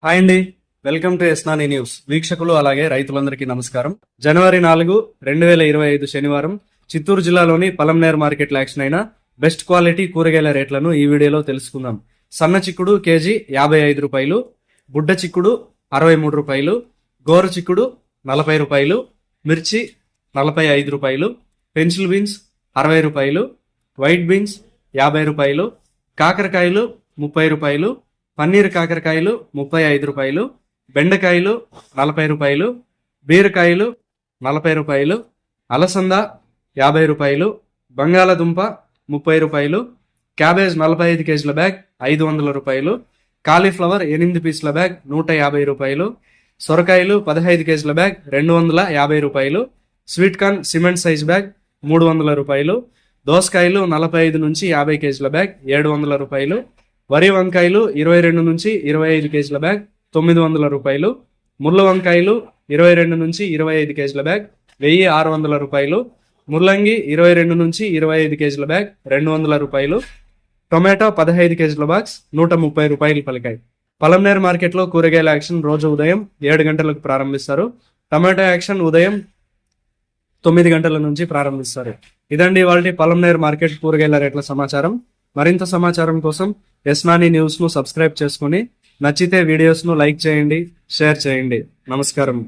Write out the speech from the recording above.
Hi అండి, welcome to ఎస్నాని news. వీక్షకులు అలాగే రైతులందరికీ నమస్కారం. జనవరి 4, 2025 శనివారం చిత్తూరు జిల్లాలోని పలంనేర్ మార్కెట్లో యాక్షన్ అయిన బెస్ట్ క్వాలిటీ కూరగాయల రేట్లను ఈ వీడియోలో తెలుసుకుందాం. సన్న చిక్కుడు కేజీ 55 రూపాయలు, బుడ్డ చిక్కుడు 63 రూపాయలు, గోర చిక్కుడు 40 రూపాయలు, మిర్చి 45 రూపాయలు, పెన్సిల్ బీన్స్ 60 రూపాయలు, వైట్ బీన్స్ 50 రూపాయలు, కాకరకాయలు 30 రూపాయలు, పన్నీర్ కాకరకాయలు 35 రూపాయలు, బెండకాయలు 40 రూపాయలు, బీరకాయలు 40 రూపాయలు, అలసంద 50 రూపాయలు, బంగాళదుంప 30 రూపాయలు, క్యాబేజ్ 45 కేజీల బ్యాగ్ 500 రూపాయలు, కాలీఫ్లవర్ 8 పీసుల బ్యాగ్ 150 రూపాయలు, సొరకాయలు 15 కేజీల బ్యాగ్ 250 రూపాయలు, sweet corn cement size bag 300 రూపాయలు, దోసకాయలు 45 నుంచి 50 కేజీల బ్యాగ్ 700 రూపాయలు, వరి వంకాయలు 22 నుంచి 25 కేజీల బ్యాగ్ 900 రూపాయలు, ముళ్ళ వంకాయలు 22 నుంచి 25 కేజీల బ్యాగ్ 1600 రూపాయలు, ముల్లంగి 22 నుంచి 25 కేజీల బ్యాగ్ 200 రూపాయలు, టొమాటో 15 కేజీల బాక్స్ 130 రూపాయలు పలికాయి. పలంనేర్ మార్కెట్లో కూరగాయల యాక్షన్ రోజు ఉదయం 7 గంటలకు ప్రారంభిస్తారు. టమాటో యాక్షన్ ఉదయం 9 గంటల నుంచి ప్రారంభిస్తారు. ఇదండి ఇవాల్టి పలంనేర్ మార్కెట్ కూరగాయల రేట్ల సమాచారం. మరింత సమాచారం కోసం ఎస్నాని న్యూస్ ను సబ్స్క్రైబ్ చేసుకుని నచ్చితే వీడియోస్ ను లైక్ చేయండి, షేర్ చేయండి. నమస్కారం.